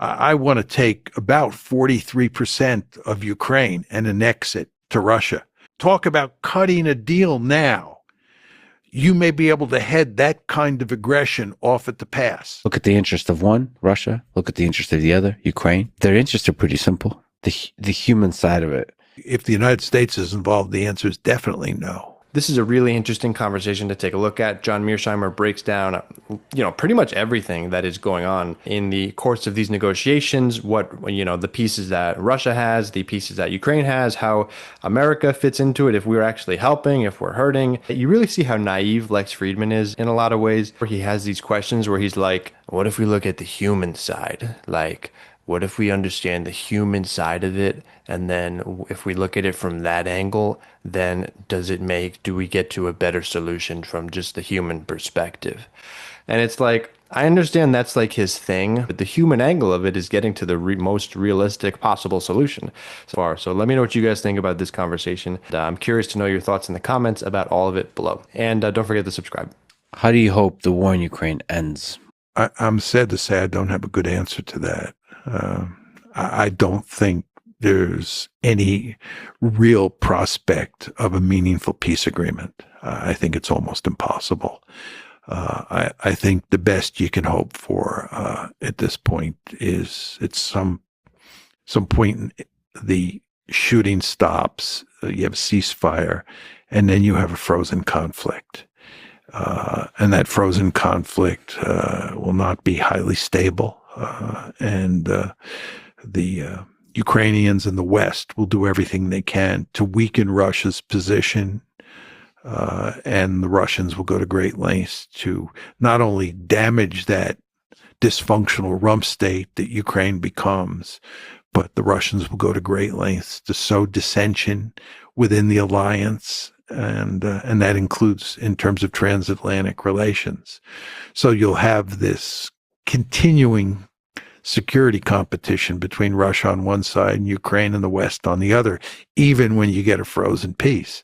I want to take about 43% of Ukraine and annex it to Russia. Talk about cutting a deal now. You may be able to head that kind of aggression off at the pass. Look at the interest of one, Russia. Look at the interest of the other, Ukraine. Their interests are pretty simple. The human side of it. If the United States is involved, the answer is definitely no. This is a really interesting conversation to take a look at. John Mearsheimer breaks down, pretty much everything that is going on in the course of these negotiations, the pieces that Russia has, the pieces that Ukraine has, how America fits into it, if we're actually helping, if we're hurting. You really see how naive Lex Fridman is in a lot of ways, where he has these questions where he's like, what if we look at the human side? Like, what if we understand the human side of it? And then if we look at it from that angle, then do we get to a better solution from just the human perspective? And it's like, I understand that's like his thing, but the human angle of it is getting to the most realistic possible solution so far. So let me know what you guys think about this conversation. I'm curious to know your thoughts in the comments about all of it below. And don't forget to subscribe. How do you hope the war in Ukraine ends? I'm sad to say I don't have a good answer to that. I don't think there's any real prospect of a meaningful peace agreement. I think it's almost impossible. I think the best you can hope for at this point is it's some point the shooting stops, you have a ceasefire, and then you have a frozen conflict. And that frozen conflict will not be highly stable. And the Ukrainians in the West will do everything they can to weaken Russia's position. And the Russians will go to great lengths to not only damage that dysfunctional rump state that Ukraine becomes, but the Russians will go to great lengths to sow dissension within the alliance. And that includes in terms of transatlantic relations. So you'll have this continuing security competition between Russia on one side and Ukraine and the West on the other, even when you get a frozen peace,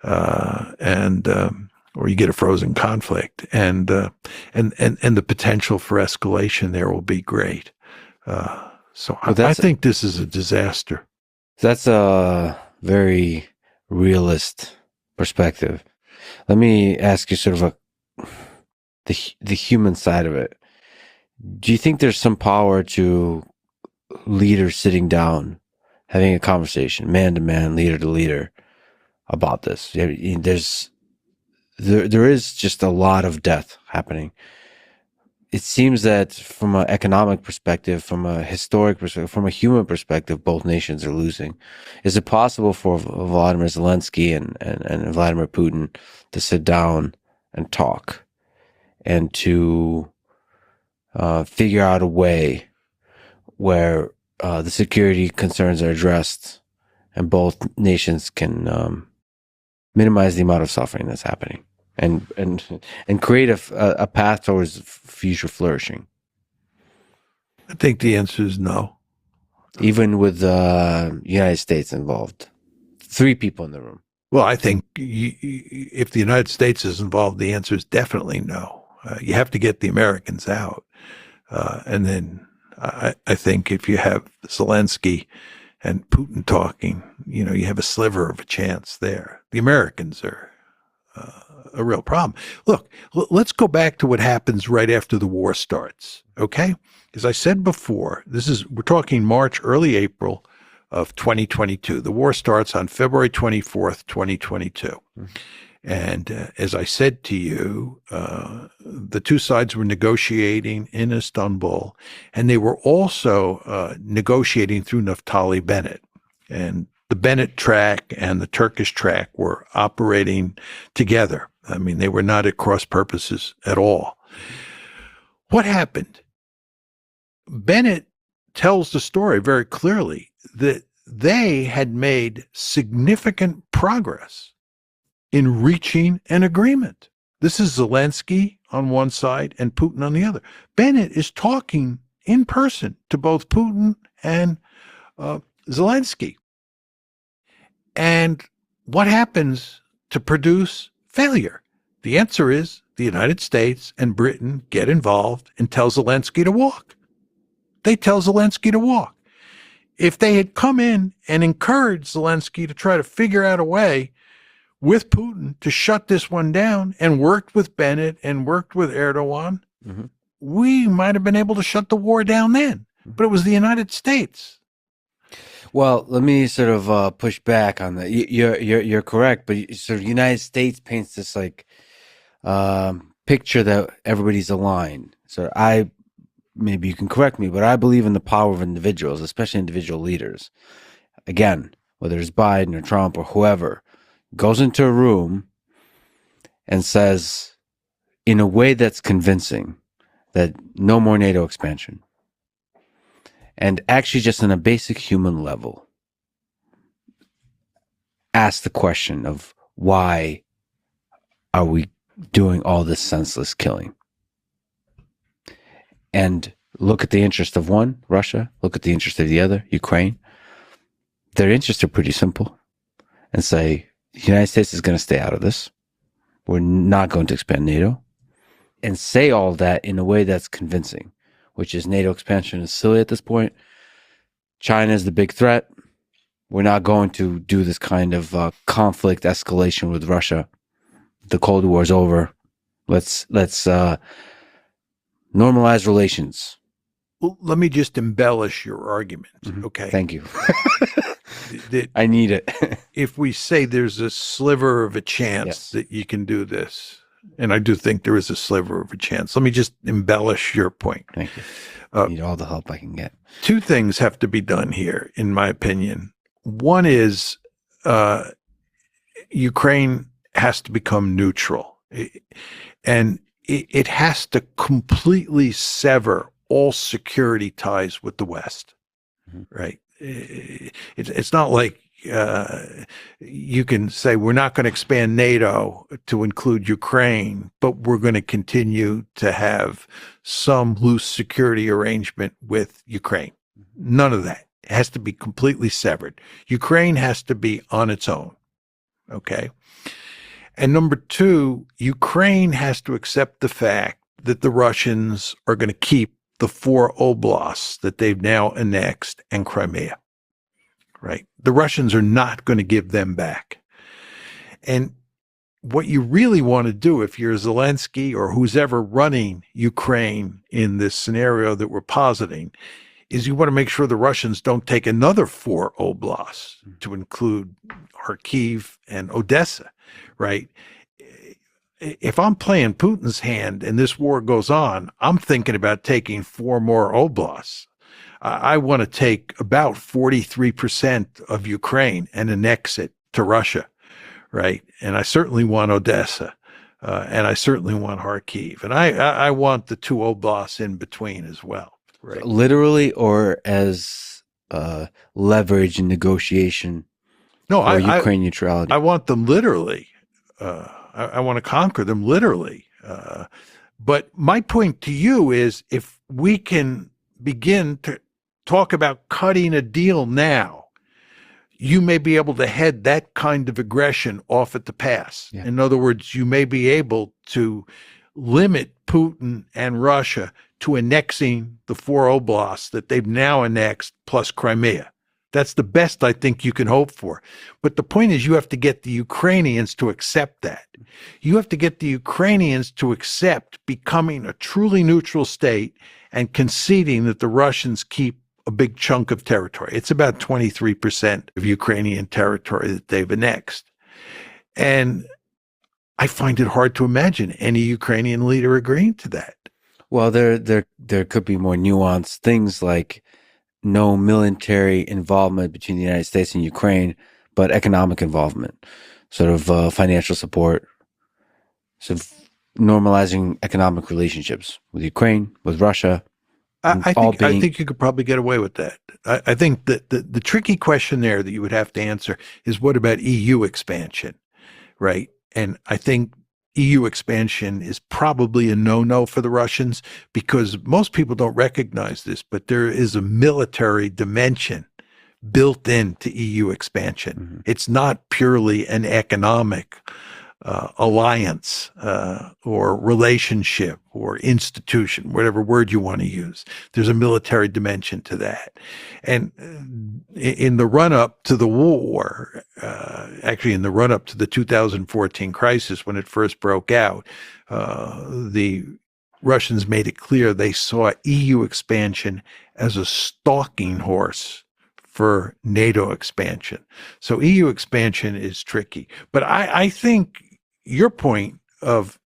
or you get a frozen conflict, and the potential for escalation there will be great. I think this is a disaster. That's a very realist perspective. Let me ask you sort of the human side of it. Do you think there's some power to leaders sitting down, having a conversation, man to man, leader to leader, about this? There is just a lot of death happening. It seems that from an economic perspective, from a historic perspective, from a human perspective, both nations are losing. Is it possible for Vladimir Zelensky and Vladimir Putin to sit down and talk and to figure out a way where the security concerns are addressed and both nations can minimize the amount of suffering that's happening and create a path towards future flourishing? I think the answer is no. Even with the United States involved. 3 people in the room. Well, I think if the United States is involved, the answer is definitely no. You have to get the Americans out. And then I think if you have Zelensky and Putin talking, you have a sliver of a chance there. The Americans are a real problem. Look, let's go back to what happens right after the war starts, okay? As I said before, we're talking March, early April of 2022. The war starts on February 24th, 2022. Mm-hmm. And as I said to you, the two sides were negotiating in Istanbul, and they were also negotiating through Naftali Bennett. And the Bennett track and the Turkish track were operating together. I mean, they were not at cross purposes at all. What happened? Bennett tells the story very clearly that they had made significant progress in reaching an agreement. This is Zelensky on one side and Putin on the other. Bennett is talking in person to both Putin and Zelensky. And what happens to produce failure? The answer is the United States and Britain get involved and tell Zelensky to walk. they tell Zelensky to walk. If they had come in and encouraged Zelensky to try to figure out a way with Putin to shut this one down and worked with Bennett and worked with Erdogan, we might have been able to shut the war down then. But it was the United States. Well, let me sort of push back on that. You're correct, but sort of United States paints this like picture that everybody's aligned. So maybe you can correct me, but I believe in the power of individuals, especially individual leaders. Again, whether it's Biden or Trump or whoever, goes into a room and says, in a way that's convincing, that no more NATO expansion. And actually just on a basic human level, ask the question of why are we doing all this senseless killing? And look at the interest of one, Russia, look at the interest of the other, Ukraine. Their interests are pretty simple. And say, the United States is going to stay out of this. We're not going to expand NATO. And say all that in a way that's convincing, which is NATO expansion is silly at this point. China is the big threat. We're not going to do this kind of conflict escalation with Russia. The Cold War is over. Let's normalize relations. Well, let me just embellish your argument, okay? Thank you. I need it. If we say there's a sliver of a chance that you can do this, and I do think there is a sliver of a chance, let me just embellish your point. Thank you. I need all the help I can get. Two things have to be done here, in my opinion. One is Ukraine has to become neutral. And it has to completely sever all security ties with the West, right? It's not like you can say we're not going to expand NATO to include Ukraine, but we're going to continue to have some loose security arrangement with Ukraine. None of that. It has to be completely severed. Ukraine has to be on its own, okay? And number two, Ukraine has to accept the fact that the Russians are going to keep the 4 oblasts that they've now annexed and Crimea, right? The Russians are not going to give them back. And what you really want to do if you're Zelensky or who's ever running Ukraine in this scenario that we're positing is you want to make sure the Russians don't take another 4 oblasts to include Kharkiv and Odessa, right? If I'm playing Putin's hand and this war goes on, I'm thinking about taking 4 more oblasts. I want to take about 43% of Ukraine and annex it to Russia, right? And I certainly want Odessa, and I certainly want Kharkiv, and I want the 2 oblasts in between as well. Right. Literally, or as leverage in negotiation for Ukraine neutrality? I want them literally. I want to conquer them literally. But my point to you is if we can begin to talk about cutting a deal now, you may be able to head that kind of aggression off at the pass. Yeah. In other words, you may be able to limit Putin and Russia to annexing the 4 oblasts that they've now annexed plus Crimea. That's the best I think you can hope for. But the point is you have to get the Ukrainians to accept that. You have to get the Ukrainians to accept becoming a truly neutral state and conceding that the Russians keep a big chunk of territory. It's about 23% of Ukrainian territory that they've annexed. And I find it hard to imagine any Ukrainian leader agreeing to that. Well, there could be more nuanced things like no military involvement between the United States and Ukraine, but economic involvement, sort of financial support, sort of normalizing economic relationships with Ukraine, with Russia. I think you could probably get away with that. I think that the tricky question there that you would have to answer is what about EU expansion, right? And I think EU expansion is probably a no-no for the Russians because most people don't recognize this, but there is a military dimension built into EU expansion. It's not purely an economic alliance or relationship or institution, whatever word you want to use. There's a military dimension to that. And in the run-up to the war, actually in the run-up to the 2014 crisis when it first broke out, the Russians made it clear they saw EU expansion as a stalking horse for NATO expansion. So EU expansion is tricky. But I think your point of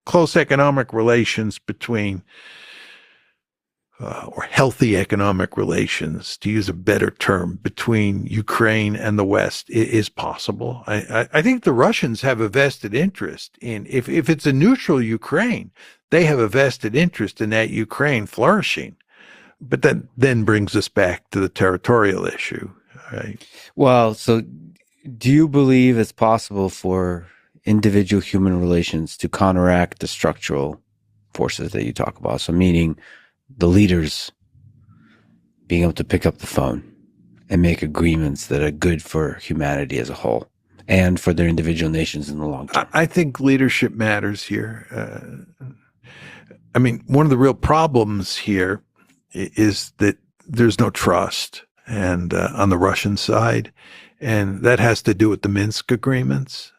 close economic relations between, or healthy economic relations, to use a better term, between Ukraine and the West is possible. I think the Russians have a vested interest in, if it's a neutral Ukraine, they have a vested interest in that Ukraine flourishing. But that then brings us back to the territorial issue, right? Well, so do you believe it's possible for individual human relations to counteract the structural forces that you talk about? So meaning the leaders being able to pick up the phone and make agreements that are good for humanity as a whole and for their individual nations in the long term. I think leadership matters here. I mean, one of the real problems here is that there's no trust and on the Russian side, and that has to do with the Minsk agreements.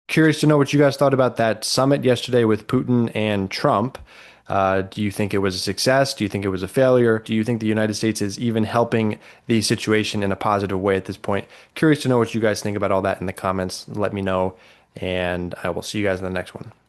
Curious to know what you guys thought about that summit yesterday with Putin and Trump. Do you think it was a success? Do you think it was a failure? Do you think the United States is even helping the situation in a positive way at this point? Curious to know what you guys think about all that in the comments. Let me know, and I will see you guys in the next one.